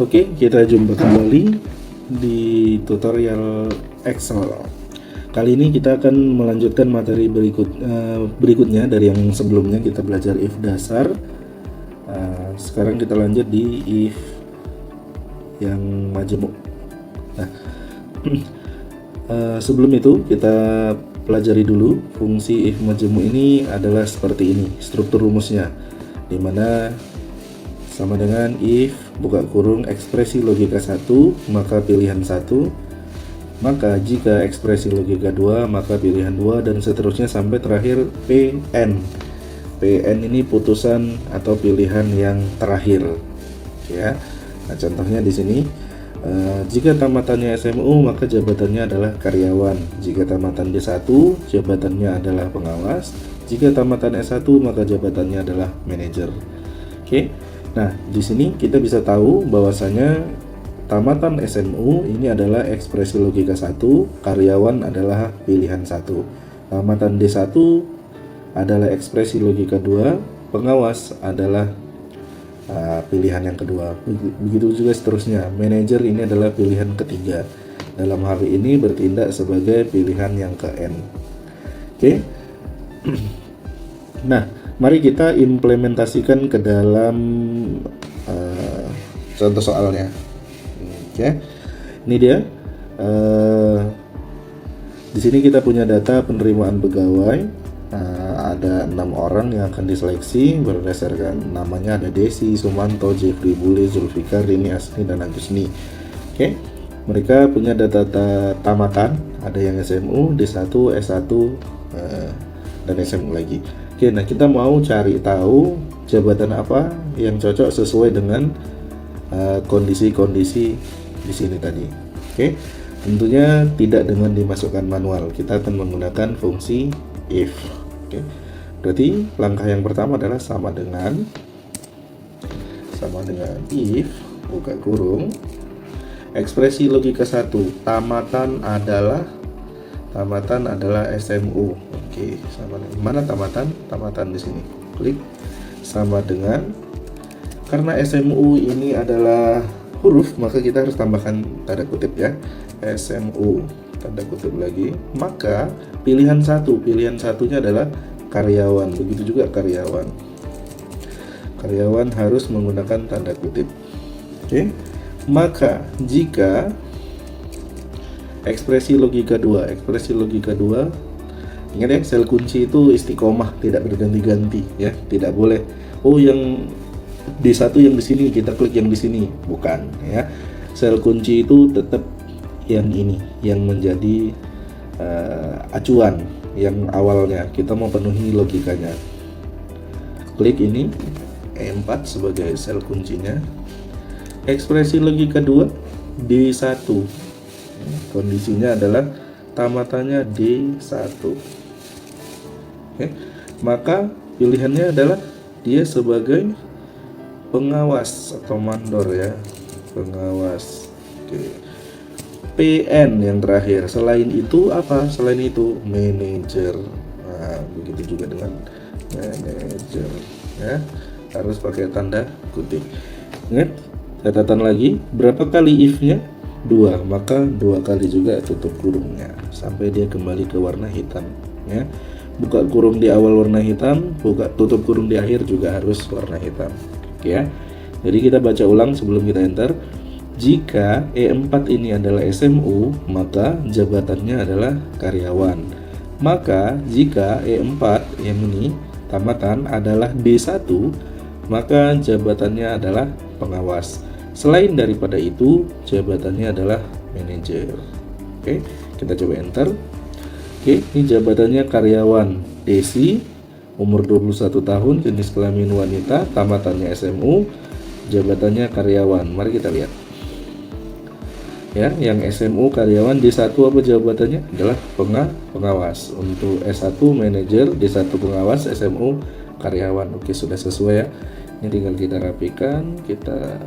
Oke, kita jumpa kembali di tutorial Excel. Kali ini kita akan melanjutkan materi berikutnya dari yang sebelumnya kita belajar if dasar. Sekarang kita lanjut di if yang majemuk. Nah, sebelum itu kita pelajari dulu fungsi if majemuk ini adalah seperti ini struktur rumusnya, dimana sama dengan if buka kurung ekspresi logika 1 maka pilihan 1, maka jika ekspresi logika 2 maka pilihan 2, dan seterusnya sampai terakhir PN. PN ini putusan atau pilihan yang terakhir ya. Nah, contohnya di sini jika tamatannya SMU maka jabatannya adalah karyawan, jika tamatan D1 jabatannya adalah pengawas, jika tamatan S1 maka jabatannya adalah manajer. Oke. Nah, di sini kita bisa tahu bahwasanya tamatan SMU ini adalah ekspresi logika 1, karyawan adalah pilihan 1. Tamatan D1 adalah ekspresi logika 2, pengawas adalah pilihan yang kedua. Begitu juga seterusnya. Manajer ini adalah pilihan ketiga. Dalam hal ini bertindak sebagai pilihan yang ke N. Oke. Nah, mari kita implementasikan ke dalam contoh soalnya. Oke, ini dia. Di sini kita punya data penerimaan pegawai. Ada 6 orang yang akan diseleksi berdasarkan namanya, ada Desi, Sumanto, Jeffrey, Bule, Zulfikar, Rini, Asni, dan Agusni. Oke, mereka punya data tamatan. Ada yang SMU, D1, S1, dan SMU lagi. Oke, nah kita mau cari tahu jabatan apa yang cocok sesuai dengan kondisi-kondisi di sini tadi. Oke, tentunya tidak dengan dimasukkan manual. Kita akan menggunakan fungsi if. Oke, berarti langkah yang pertama adalah sama dengan if buka kurung ekspresi logika 1 tamatan adalah SMU. Oke, sama dengan mana tamatan di sini. Klik sama dengan, karena SMU ini adalah huruf maka kita harus tambahkan tanda kutip ya. SMU tanda kutip lagi, maka pilihan satunya adalah karyawan. Begitu juga karyawan harus menggunakan tanda kutip. Oke, maka jika ekspresi logika 2 ingat ya, sel kunci itu istiqomah, tidak berganti-ganti ya, tidak boleh yang D1 yang di sini kita klik yang di sini, bukan ya. Sel kunci itu tetap yang ini yang menjadi acuan yang awalnya kita mau penuhi logikanya. Klik ini E4 sebagai sel kuncinya. Ekspresi logika 2 D1, kondisinya adalah tamatannya D1. Oke, maka pilihannya adalah dia sebagai pengawas atau mandor ya, pengawas. Oke. PN yang terakhir. Selain itu apa? Selain itu manajer. Nah, begitu juga dengan manajer ya. Harus pakai tanda kutip. Ingat, catatan lagi, berapa kali if-nya? 2, maka 2 kali juga tutup kurungnya sampai dia kembali ke warna hitam ya. Buka kurung di awal warna hitam, tutup kurung di akhir juga harus warna hitam. Oke ya. Jadi kita baca ulang sebelum kita enter. Jika E4 ini adalah SMU, maka jabatannya adalah karyawan. Maka jika E4 yang ini tamatan adalah D1, maka jabatannya adalah pengawas. Selain daripada itu, jabatannya adalah manajer. Oke, kita coba enter. Oke, ini jabatannya karyawan. Desi, umur 21 tahun, jenis kelamin wanita, tamatannya SMU, jabatannya karyawan. Mari kita lihat. Ya, yang SMU karyawan, D1 apa jabatannya? Adalah pengawas. Untuk S1 manajer, D1 pengawas, SMU karyawan. Oke, sudah sesuai ya. Ini tinggal kita rapikan, kita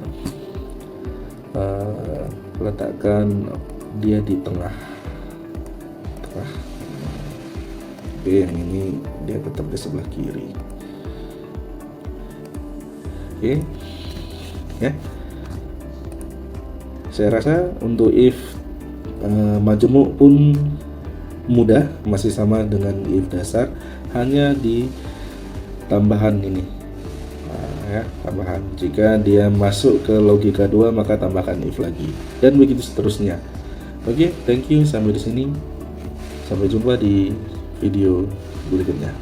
letakkan dia di tengah. Oke, yang ini dia tetap di sebelah kiri. Oke ya. Saya rasa untuk if majemuk pun mudah, masih sama dengan if dasar, hanya di tambahan ini. Ya, tambahan. Jika dia masuk ke logika 2 maka tambahkan if lagi, dan begitu seterusnya. Oke, thank you, sampai di sini. Sampai jumpa di video berikutnya.